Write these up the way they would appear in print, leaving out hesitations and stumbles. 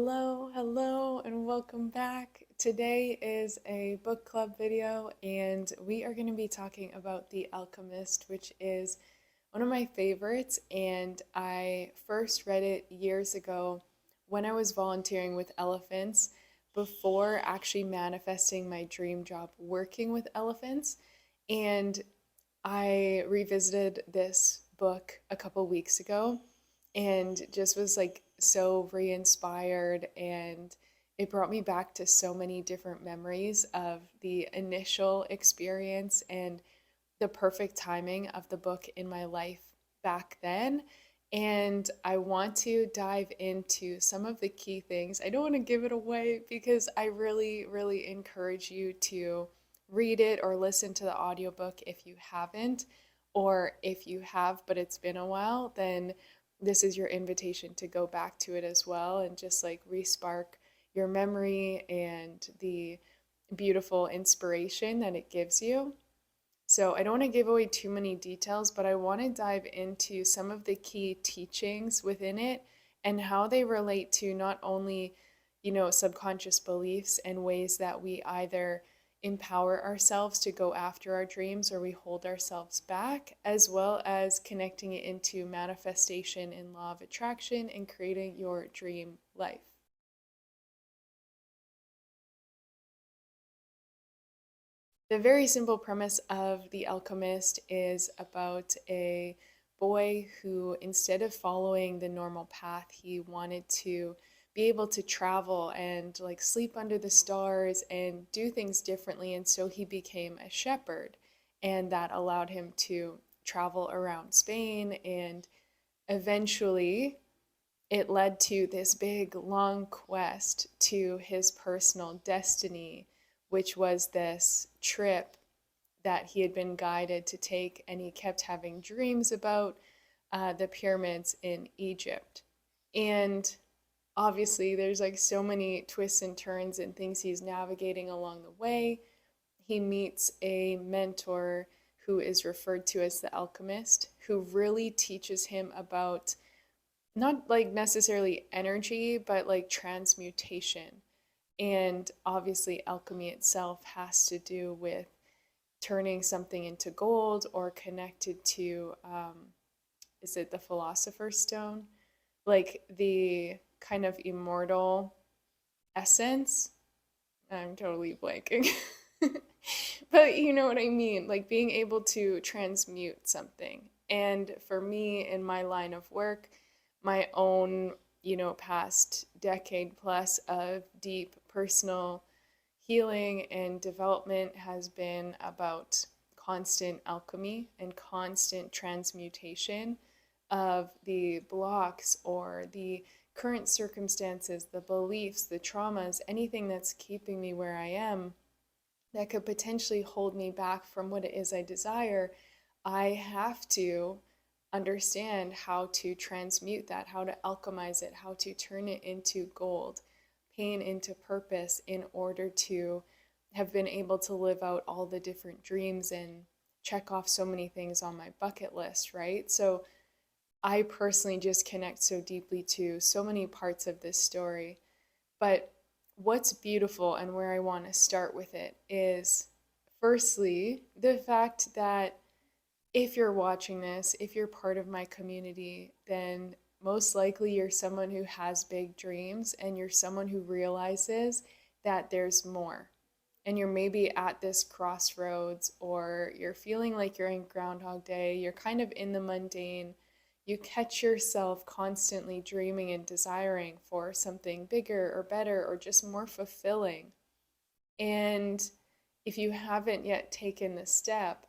Hello, and welcome back. Today is a book club video, and we are going to be talking about The Alchemist, which is one of my favorites. And I first read it years ago when I was volunteering with elephants before actually manifesting my dream job working with elephants. And I revisited this book a couple weeks ago and just was like so re-inspired, and it brought me back to so many different memories of the initial experience and the perfect timing of the book in my life back then. And I want to dive into some of the key things. I don't want to give it away because I really encourage you to read it or listen to the audiobook if you haven't, or if you have but it's been a while, then this is your invitation to go back to it as well and just like respark your memory and the beautiful inspiration that it gives you. So I don't want to give away too many details, but I want to dive into some of the key teachings within it and how they relate to not only, subconscious beliefs and ways that we either empower ourselves to go after our dreams or we hold ourselves back, as well as connecting it into manifestation and law of attraction and creating your dream life. The very simple premise of The Alchemist is about a boy who, instead of following the normal path, he wanted to be able to travel and like sleep under the stars and do things differently. And so he became a shepherd, and that allowed him to travel around Spain. And eventually, it led to this big long quest to his personal destiny, which was this trip that he had been guided to take, and he kept having dreams about the pyramids in Egypt. And obviously, there's like so many twists and turns and things he's navigating along the way. He meets a mentor who is referred to as the alchemist, who really teaches him about not like necessarily energy, but like transmutation. And obviously, alchemy itself has to do with turning something into gold or connected to, is it the Philosopher's Stone? Like the kind of immortal essence. I'm totally blanking. But you know what I mean, like being able to transmute something. And for me, in my line of work, my own, past decade plus of deep personal healing and development has been about constant alchemy and constant transmutation of the blocks or the current circumstances, the beliefs, the traumas, anything that's keeping me where I am that could potentially hold me back from what it is I desire. I have to understand how to transmute that, how to alchemize it, how to turn it into gold, pain into purpose, in order to have been able to live out all the different dreams and check off so many things on my bucket list, right? So I personally just connect so deeply to so many parts of this story. But what's beautiful and where I want to start with it is, firstly, the fact that if you're watching this, if you're part of my community, then most likely you're someone who has big dreams and you're someone who realizes that there's more. And you're maybe at this crossroads, or you're feeling like you're in Groundhog Day, you're kind of in the mundane. You catch yourself constantly dreaming and desiring for something bigger or better or just more fulfilling. And if you haven't yet taken the step,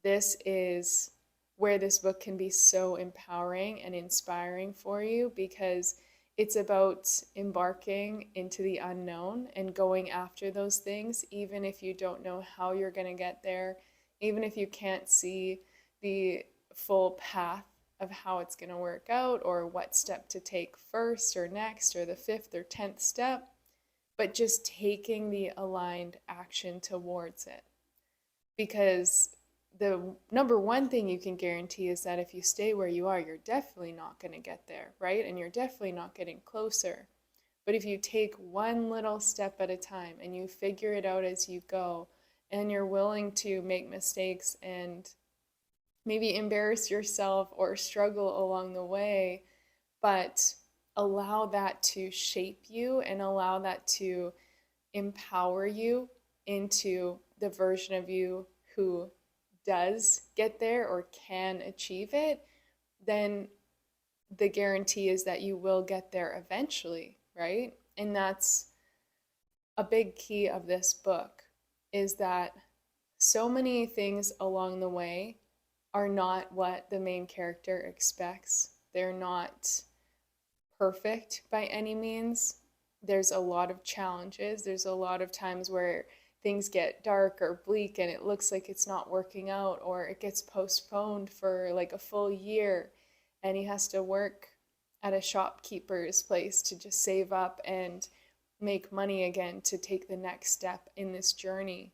this is where this book can be so empowering and inspiring for you, because it's about embarking into the unknown and going after those things, even if you don't know how you're going to get there, even if you can't see the full path of how it's going to work out or what step to take first or next or the fifth or 10th step, but just taking the aligned action towards it. Because the number one thing you can guarantee is that if you stay where you are, you're definitely not going to get there, right? And you're definitely not getting closer. But if you take one little step at a time and you figure it out as you go, and you're willing to make mistakes and maybe embarrass yourself or struggle along the way, but allow that to shape you and allow that to empower you into the version of you who does get there or can achieve it, then the guarantee is that you will get there eventually, right? And that's a big key of this book, is that so many things along the way are not what the main character expects. They're not perfect by any means. There's a lot of challenges. There's a lot of times where things get dark or bleak and it looks like it's not working out, or it gets postponed for like a full year and he has to work at a shopkeeper's place to just save up and make money again to take the next step in this journey.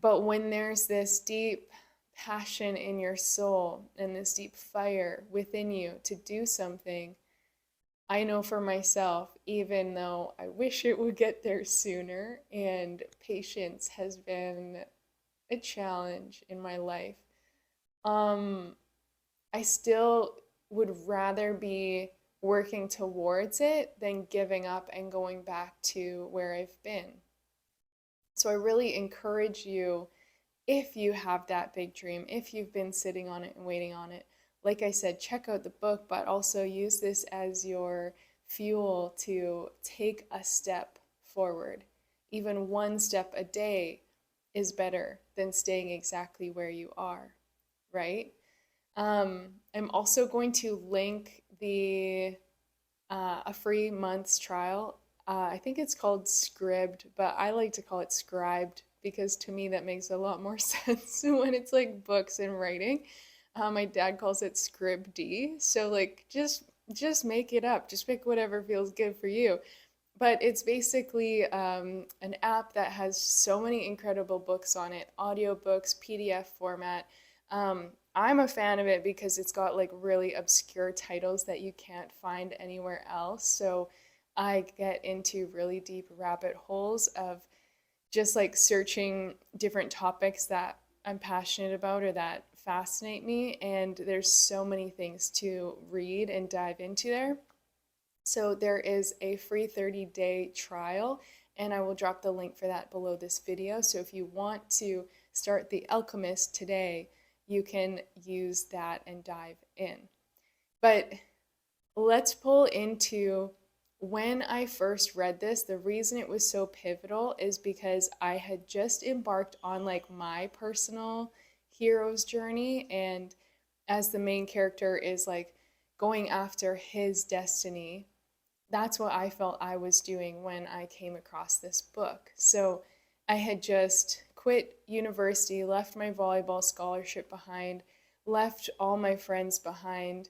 But when there's this deep passion in your soul and this deep fire within you to do something, I know for myself, even though I wish it would get there sooner, and patience has been a challenge in my life, um, I still would rather be working towards it than giving up and going back to where I've been. So I really encourage you, if you have that big dream, if you've been sitting on it and waiting on it, like I said, check out the book, but also use this as your fuel to take a step forward. Even one step a day is better than staying exactly where you are, right? I'm also going to link the a free month's trial. I think it's called Scribd, but I like to call it Scribed because to me that makes a lot more sense when it's like books and writing. My dad calls it Scribd, so like just make it up. Just pick whatever feels good for you. But it's basically an app that has so many incredible books on it, audiobooks, PDF format. I'm a fan of it because it's got like really obscure titles that you can't find anywhere else. So I get into really deep rabbit holes of just like searching different topics that I'm passionate about or that fascinate me. And there's so many things to read and dive into there. So there is a free 30-day trial, and I will drop the link for that below this video. So if you want to start The Alchemist today, you can use that and dive in. But let's pull into when I first read this. The reason it was so pivotal is because I had just embarked on like my personal hero's journey, and as the main character is like going after his destiny, that's what I felt I was doing when I came across this book. So I had just quit university, left my volleyball scholarship behind, left all my friends behind,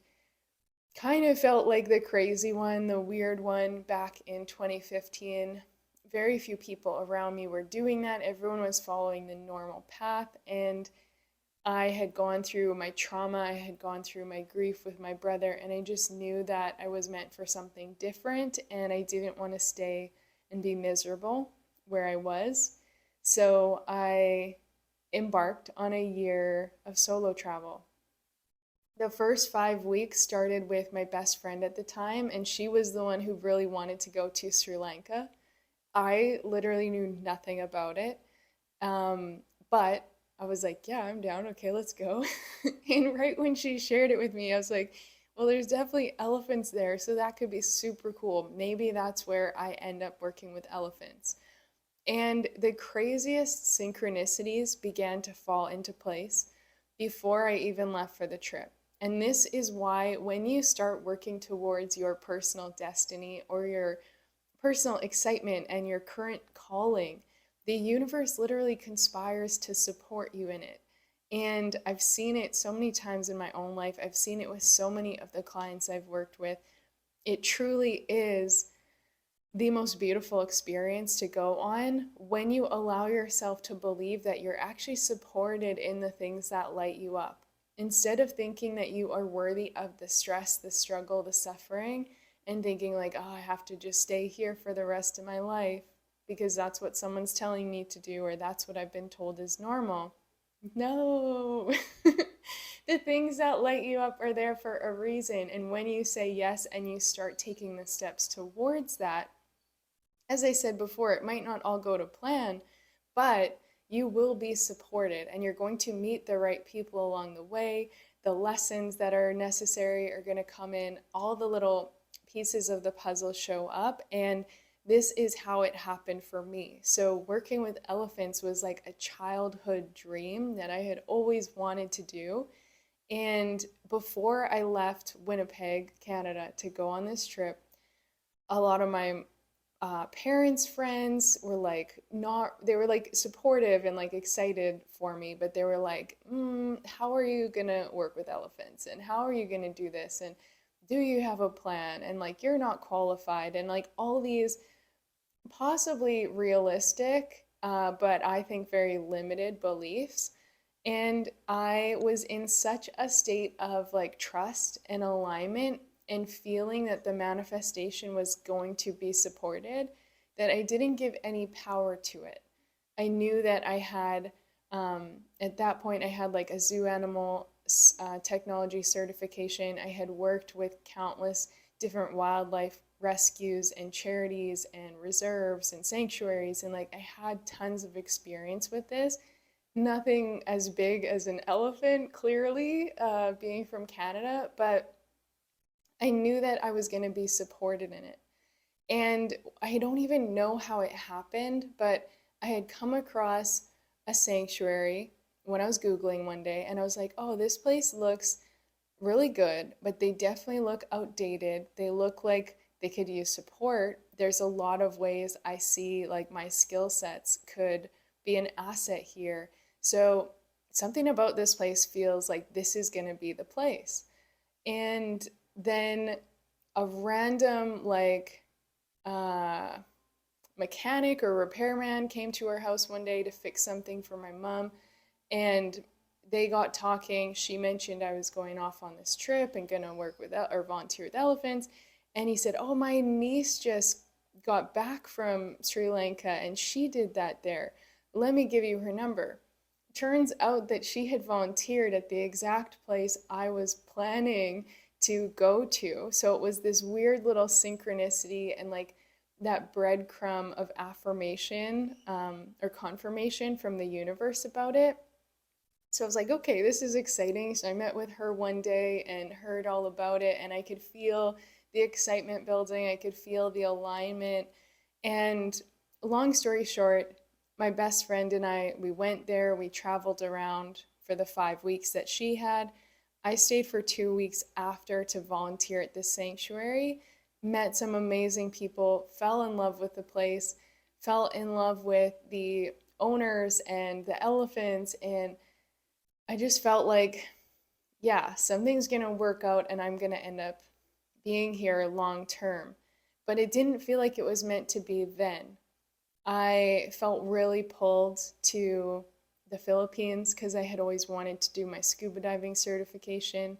kind of felt like the crazy one, the weird one back in 2015. Very few people around me were doing that. Everyone was following the normal path, and I had gone through my trauma, I had gone through my grief with my brother, and I just knew that I was meant for something different, and I didn't want to stay and be miserable where I was. So I embarked on a year of solo travel. The first 5 weeks started with my best friend at the time, and she was the one who really wanted to go to Sri Lanka. I literally knew nothing about it. But I was like, yeah, I'm down. Okay, let's go. And right when she shared it with me, I was like, well, there's definitely elephants there, so that could be super cool. Maybe that's where I end up working with elephants. And the craziest synchronicities began to fall into place before I even left for the trip. And this is why when you start working towards your personal destiny or your personal excitement and your current calling, the universe literally conspires to support you in it. And I've seen it so many times in my own life. I've seen it with so many of the clients I've worked with. It truly is the most beautiful experience to go on when you allow yourself to believe that you're actually supported in the things that light you up. Instead of thinking that you are worthy of the stress, the struggle, the suffering, and thinking like, oh, I have to just stay here for the rest of my life because that's what someone's telling me to do, or that's what I've been told is normal. No. The things that light you up are there for a reason. And when you say yes and you start taking the steps towards that, as I said before, it might not all go to plan, but you will be supported and you're going to meet the right people along the way. The lessons that are necessary are going to come in. All the little pieces of the puzzle show up. And this is how it happened for me. So, working with elephants was like a childhood dream that I had always wanted to do. And before I left Winnipeg, Canada, to go on this trip, a lot of my parents' friends were like not, they were like supportive and like excited for me, but they were like, how are you gonna work with elephants? And how are you gonna do this? And do you have a plan? And like, you're not qualified. And like all these possibly realistic, but I think very limited beliefs. And I was in such a state of like trust and alignment and feeling that the manifestation was going to be supported that I didn't give any power to it. I knew that I had, at that point, I had like a zoo animal technology certification. I had worked with countless different wildlife rescues and charities and reserves and sanctuaries. And like I had tons of experience with this. Nothing as big as an elephant, clearly, being from Canada, but I knew that I was going to be supported in it. And I don't even know how it happened, but I had come across a sanctuary when I was Googling one day, and I was like, oh, this place looks really good, but they definitely look outdated. They look like they could use support. There's a lot of ways I see like my skill sets could be an asset here. So something about this place feels like this is going to be the place. And then a random like uh, mechanic or repairman came to our house one day to fix something for my mom, and they got talking. She mentioned I was going off on this trip and gonna work with or volunteer with elephants, and he said, "Oh, my niece just got back from Sri Lanka and she did that there. Let me give you her number." Turns out that she had volunteered at the exact place I was planning to go to. So it was this weird little synchronicity and like that breadcrumb of affirmation or confirmation from the universe about it. So I was like, okay, this is exciting. So I met with her one day and heard all about it, and I could feel the excitement building. I could feel the alignment. And long story short, my best friend and I, we went there, we traveled around for the 5 weeks that she had. I stayed for 2 weeks after to volunteer at this sanctuary, met some amazing people, fell in love with the place, fell in love with the owners and the elephants, and I just felt like, yeah, something's gonna work out and I'm gonna end up being here long term. But it didn't feel like it was meant to be then. I felt really pulled to the Philippines because I had always wanted to do my scuba diving certification.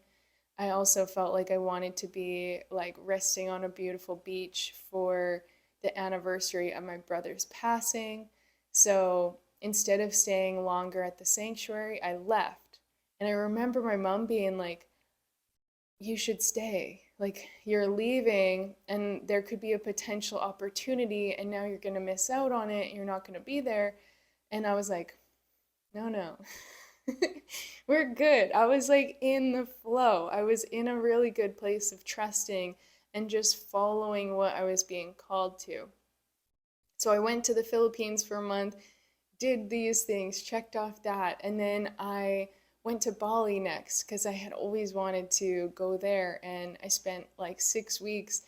I also felt like I wanted to be like resting on a beautiful beach for the anniversary of my brother's passing. So instead of staying longer at the sanctuary, I left. And I remember my mom being like, you should stay. Like, you're leaving, and there could be a potential opportunity, and now you're going to miss out on it, and you're not going to be there. And I was like, no, no. We're good. I was like in the flow. I was in a really good place of trusting and just following what I was being called to. So I went to the Philippines for a month, did these things, checked off that, and then I went to Bali next because I had always wanted to go there. And I spent like 6 weeks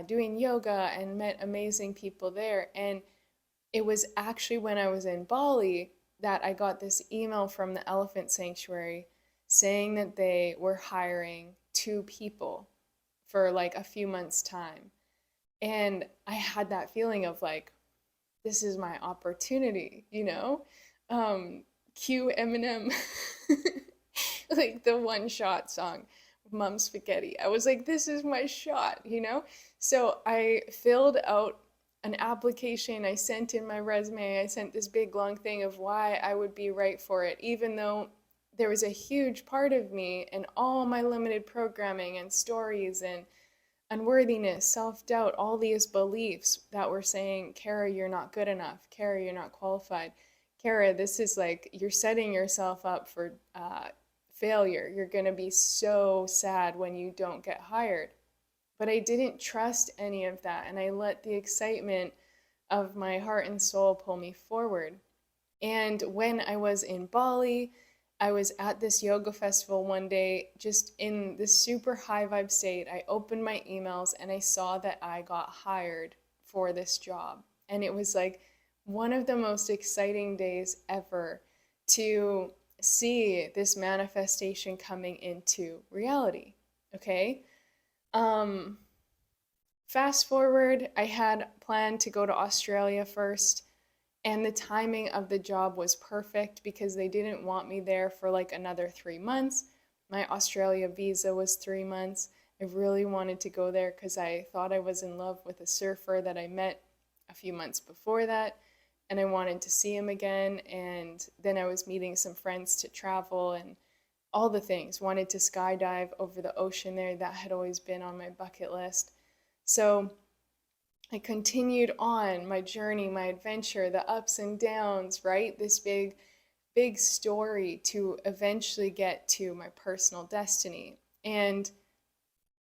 doing yoga and met amazing people there. And it was actually when I was in Bali that I got this email from the elephant sanctuary saying that they were hiring 2 people for like a few months' time. And I had that feeling of like, this is my opportunity, you know? Cue Eminem, like the one shot song. mom spaghetti. I was like, this is my shot, you know? So I filled out an application, I sent in my resume, I sent this big long thing of why I would be right for it, even though there was a huge part of me and all my limited programming and stories and unworthiness, self doubt, all these beliefs that were saying, Kara, you're not good enough. Kara, you're not qualified. Kara, this is like you're setting yourself up for failure. You're going to be so sad when you don't get hired. But I didn't trust any of that. And I let the excitement of my heart and soul pull me forward. And when I was in Bali, I was at this yoga festival one day, just in this super high vibe state. I opened my emails and I saw that I got hired for this job. And it was like one of the most exciting days ever to see this manifestation coming into reality. Okay. Um, Fast forward, I had planned to go to Australia first, and the timing of the job was perfect because they didn't want me there for like another 3 months. My Australia visa was 3 months. I really wanted to go there because I thought I was in love with a surfer that I met a few months before that, and I wanted to see him again. And then I was meeting some friends to travel and all the things. Wanted to skydive over the ocean there. That had always been on my bucket list. So I continued on my journey, my adventure, the ups and downs, right? This big, big story to eventually get to my personal destiny. And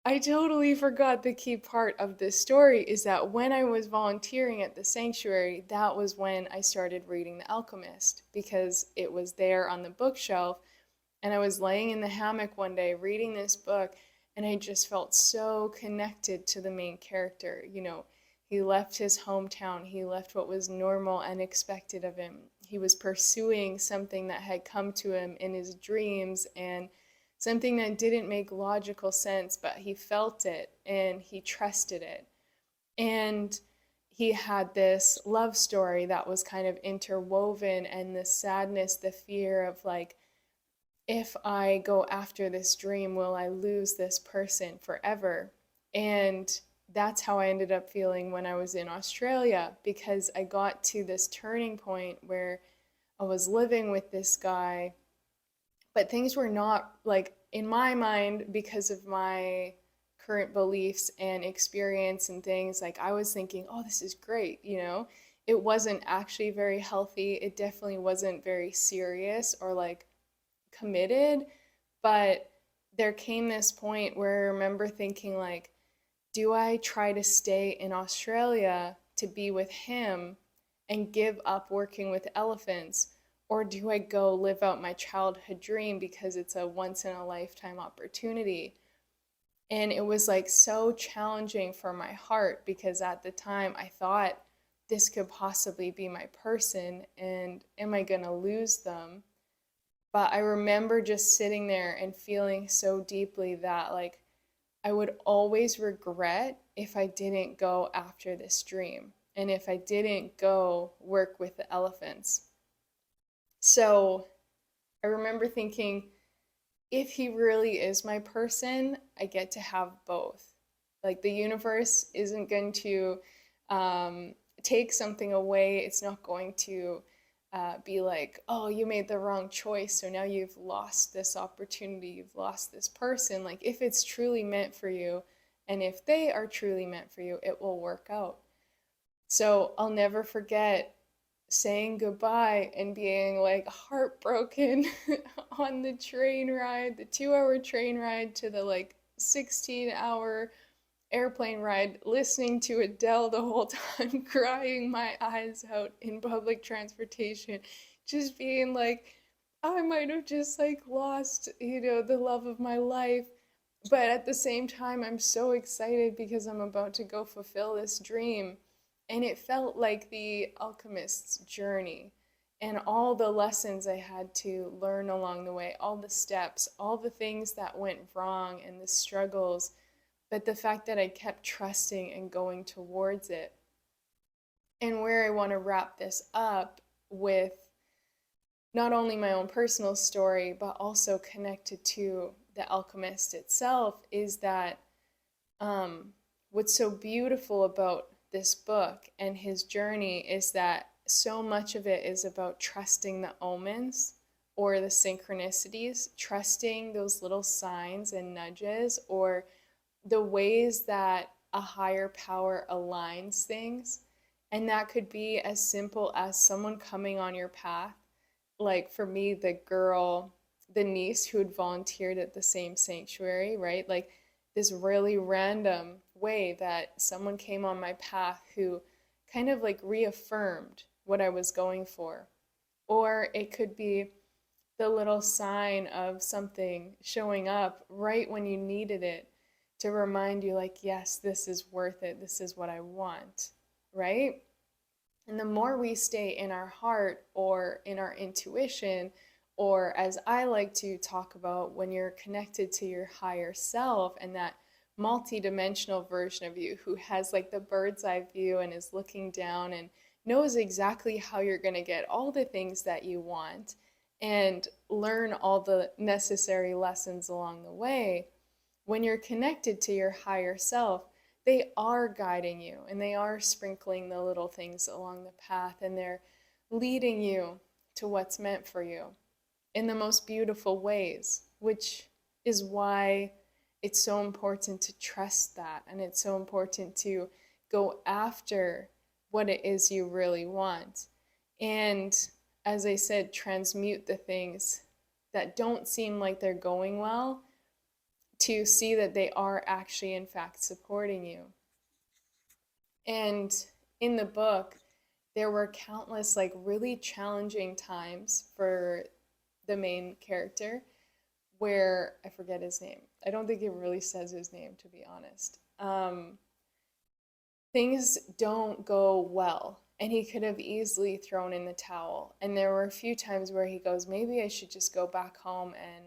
I totally forgot the key part of this story is that when I was volunteering at the sanctuary, that was when I started reading The Alchemist because it was there on the bookshelf. And I was laying in the hammock one day reading this book, and I just felt so connected to the main character. You know, he left his hometown, he left what was normal and expected of him. He was pursuing something that had come to him in his dreams and something that didn't make logical sense, but he felt it and he trusted it. And he had this love story that was kind of interwoven, and the sadness, the fear of like, if I go after this dream, will I lose this person forever? And that's how I ended up feeling when I was in Australia because I got to this turning point where I was living with this guy, but things were not like in my mind because of my current beliefs and experience and things. Like I was thinking, oh, this is great, you know? It wasn't actually very healthy. It definitely wasn't very serious or like committed, but there came this point where I remember thinking like, do I try to stay in Australia to be with him and give up working with elephants, or do I go live out my childhood dream because it's a once in a lifetime opportunity? And it was like so challenging for my heart because at the time I thought this could possibly be my person, and am I going to lose them? But I remember just sitting there and feeling so deeply that like I would always regret if I didn't go after this dream and if I didn't go work with the elephants. So I remember thinking, if he really is my person, I get to have both. Like the universe isn't going to um, take something away. It's not going to be like, oh, you made the wrong choice, so now you've lost this opportunity, you've lost this person. Like if it's truly meant for you, and if they are truly meant for you, it will work out. So I'll never forget saying goodbye and being like heartbroken on the train ride, the 2 hour train ride to the like 16-hour airplane ride, listening to Adele the whole time, crying my eyes out in public transportation, just being like, I might have just like lost, you know, the love of my life. But at the same time, I'm so excited because I'm about to go fulfill this dream. And it felt like the alchemist's journey and all the lessons I had to learn along the way, all the steps, all the things that went wrong and the struggles, but the fact that I kept trusting and going towards it. And where I want to wrap this up with not only my own personal story, but also connected to The Alchemist itself is that what's so beautiful about this book and his journey is that so much of it is about trusting the omens or the synchronicities, trusting those little signs and nudges or the ways that a higher power aligns things. And that could be as simple as someone coming on your path. Like for me, the niece who had volunteered at the same sanctuary, right? Like this really random way that someone came on my path who kind of like reaffirmed what I was going for. Or it could be the little sign of something showing up right when you needed it to remind you, like, yes, this is worth it. This is what I want, right? And the more we stay in our heart or in our intuition, or as I like to talk about, when you're connected to your higher self and that multi-dimensional version of you who has like the bird's eye view and is looking down and knows exactly how you're going to get all the things that you want and learn all the necessary lessons along the way, when you're connected to your higher self, they are guiding you and they are sprinkling the little things along the path and they're leading you to what's meant for you in the most beautiful ways, which is why it's so important to trust that and it's so important to go after what it is you really want. And as I said, transmute the things that don't seem like they're going well to see that they are actually, in fact, supporting you. And in the book, there were countless, like, really challenging times for the main character where I forget his name. I don't think it really says his name, to be honest. Things don't go well, and he could have easily thrown in the towel. And there were a few times where he goes, maybe I should just go back home and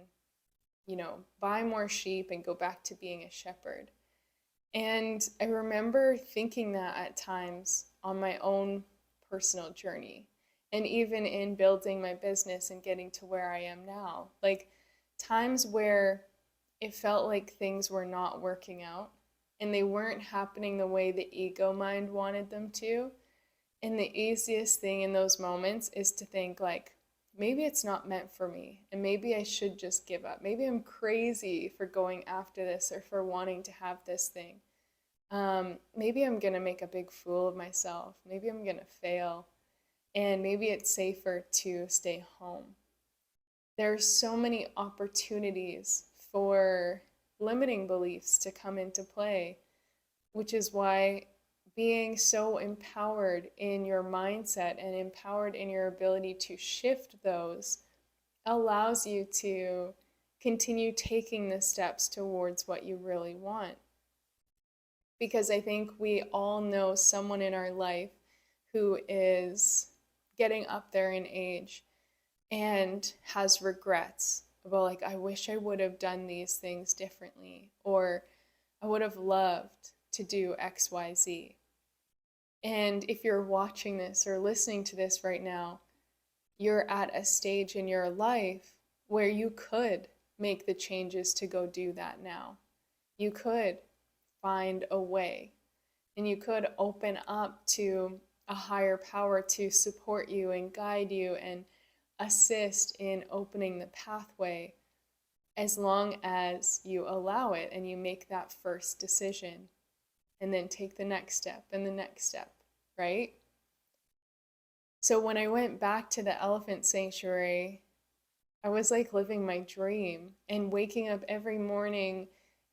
buy more sheep and go back to being a shepherd. And I remember thinking that at times on my own personal journey, and even in building my business and getting to where I am now. Like times where it felt like things were not working out and they weren't happening the way the ego mind wanted them to. And the easiest thing in those moments is to think like, maybe it's not meant for me and maybe I should just give up. Maybe I'm crazy for going after this or for wanting to have this thing. Maybe I'm gonna make a big fool of myself. Maybe I'm gonna fail and maybe it's safer to stay home. There's so many opportunities for limiting beliefs to come into play, which is why being so empowered in your mindset and empowered in your ability to shift those allows you to continue taking the steps towards what you really want. Because I think we all know someone in our life who is getting up there in age and has regrets about, like, I wish I would have done these things differently, or I would have loved to do XYZ. And if you're watching this or listening to this right now, you're at a stage in your life where you could make the changes to go do that now. You could find a way and you could open up to a higher power to support you and guide you and assist in opening the pathway, as long as you allow it and you make that first decision and then take the next step and the next step, right? So when I went back to the elephant sanctuary, I was like living my dream and waking up every morning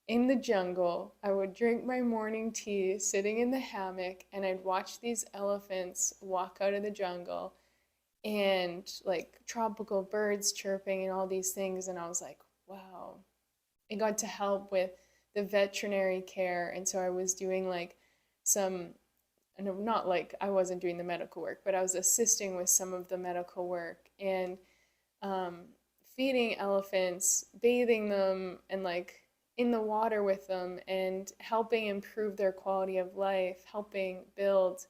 in the jungle. I would drink my morning tea sitting in the hammock and I'd watch these elephants walk out of the jungle and like tropical birds chirping and all these things. And I was like, wow. I got to help with the veterinary care. And so I was doing like some, not like I wasn't doing the medical work, but I was assisting with some of the medical work and feeding elephants, bathing them, and like in the water with them and helping improve their quality of life, helping build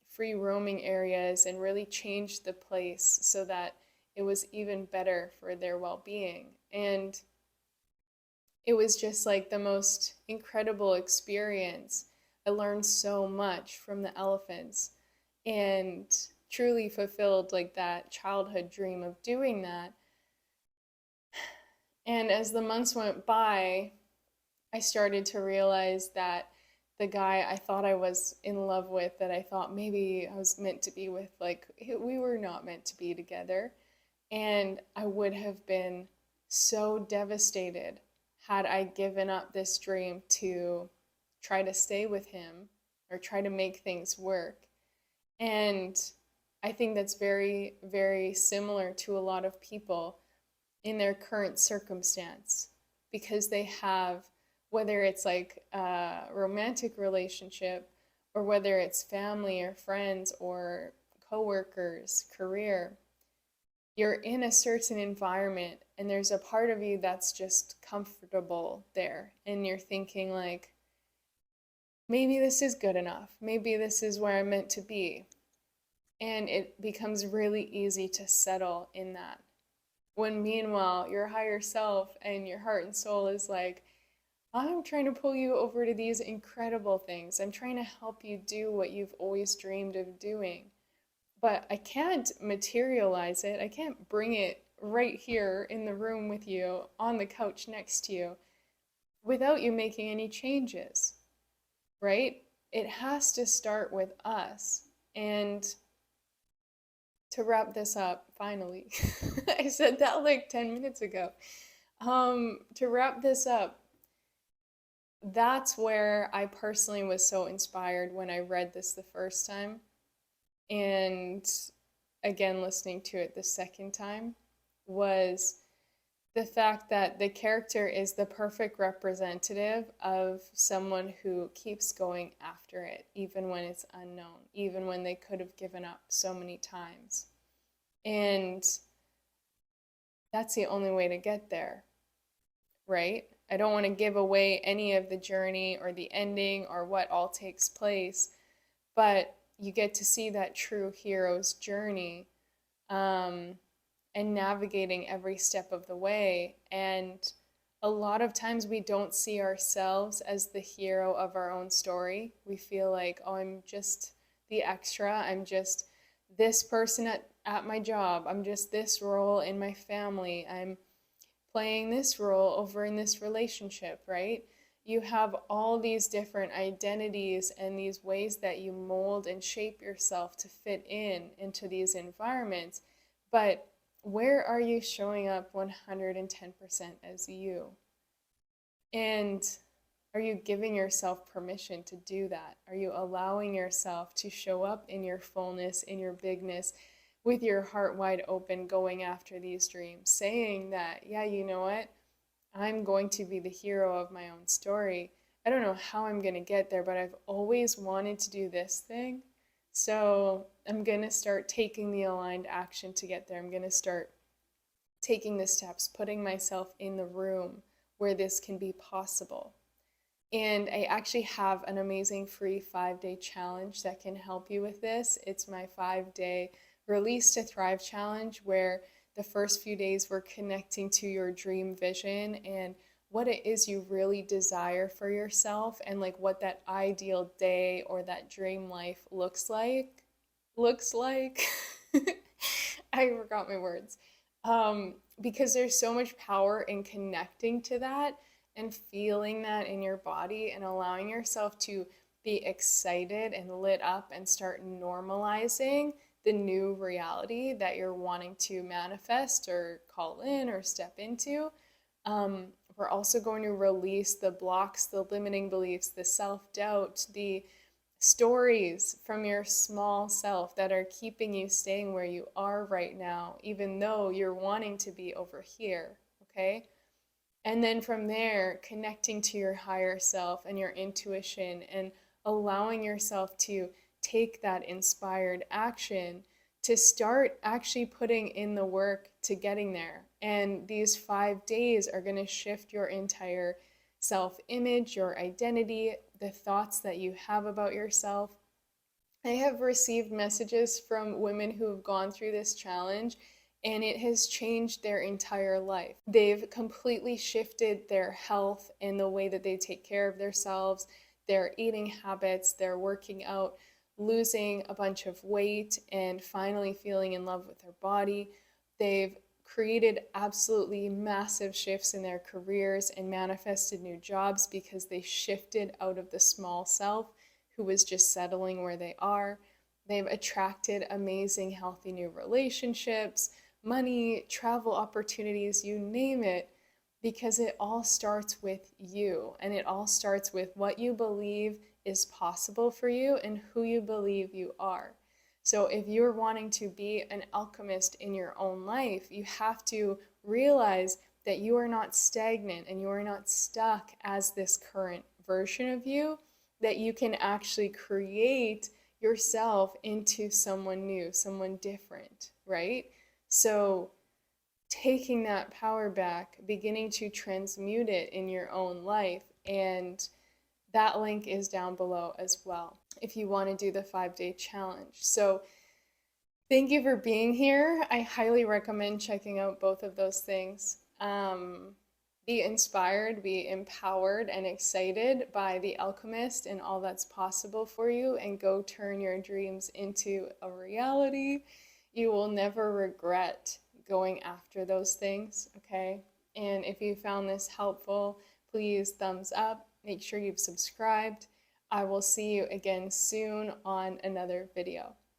free roaming areas and really change the place so that it was even better for their well-being. And it was just like the most incredible experience. I learned so much from the elephants and truly fulfilled like that childhood dream of doing that. And as the months went by, I started to realize that the guy I thought I was in love with, that I thought maybe I was meant to be with, like, we were not meant to be together. And I would have been so devastated had I given up this dream to try to stay with him or try to make things work. And I think that's very, very similar to a lot of people in their current circumstance because they have, whether it's like a romantic relationship or whether it's family or friends or coworkers, career, you're in a certain environment and there's a part of you that's just comfortable there and you're thinking like maybe this is good enough, maybe this is where I'm meant to be, and it becomes really easy to settle in that, when meanwhile your higher self and your heart and soul is like, I'm trying to pull you over to these incredible things, I'm trying to help you do what you've always dreamed of doing, but I can't materialize it. I can't bring it right here in the room with you, on the couch next to you, without you making any changes, right? It has to start with us. And to wrap this up, finally, I said that like 10 minutes ago. To wrap this up, that's where I personally was so inspired when I read this the first time. And again, listening to it the second time, was the fact that the character is the perfect representative of someone who keeps going after it, even when it's unknown, even when they could have given up so many times. And that's the only way to get there, right? I don't want to give away any of the journey or the ending or what all takes place, but you get to see that true hero's journey, and navigating every step of the way. And a lot of times we don't see ourselves as the hero of our own story. We feel like, oh, I'm just the extra. I'm just this person at my job. I'm just this role in my family. I'm playing this role over in this relationship, right? You have all these different identities and these ways that you mold and shape yourself to fit in into these environments. But where are you showing up 110% as you? And are you giving yourself permission to do that? Are you allowing yourself to show up in your fullness, in your bigness, with your heart wide open, going after these dreams, saying that, yeah, you know what? I'm going to be the hero of my own story. I don't know how I'm going to get there, but I've always wanted to do this thing. So I'm going to start taking the aligned action to get there. I'm going to start taking the steps, putting myself in the room where this can be possible. And I actually have an amazing free 5-day challenge that can help you with this. It's my 5-day Release to Thrive challenge, where the first few days we're connecting to your dream vision and what it is you really desire for yourself, and like what that ideal day or that dream life looks like. Looks like. I forgot my words. Because there's so much power in connecting to that and feeling that in your body and allowing yourself to be excited and lit up and start normalizing the new reality that you're wanting to manifest or call in or step into. We're also going to release the blocks, the limiting beliefs, the self-doubt, the stories from your small self that are keeping you staying where you are right now, even though you're wanting to be over here, okay? And then from there, connecting to your higher self and your intuition and allowing yourself to take that inspired action to start actually putting in the work to getting there. And these 5 days are going to shift your entire self-image, your identity, the thoughts that you have about yourself. I have received messages from women who have gone through this challenge, and it has changed their entire life. They've completely shifted their health and the way that they take care of themselves, their eating habits, their working out, losing a bunch of weight, and finally feeling in love with their body. They've created absolutely massive shifts in their careers and manifested new jobs because they shifted out of the small self who was just settling where they are. They've attracted amazing, healthy new relationships, money, travel opportunities, you name it, because it all starts with you. And it all starts with what you believe is possible for you and who you believe you are. So if you're wanting to be an alchemist in your own life, you have to realize that you are not stagnant and you are not stuck as this current version of you, that you can actually create yourself into someone new, someone different, right? So taking that power back, beginning to transmute it in your own life, and that link is down below as well if you want to do the 5-day challenge. So thank you for being here. I highly recommend checking out both of those things. Be inspired, be empowered, and excited by The Alchemist and all that's possible for you, and go turn your dreams into a reality. You will never regret going after those things, okay? And if you found this helpful, please thumbs up. Make sure you've subscribed. I will see you again soon on another video.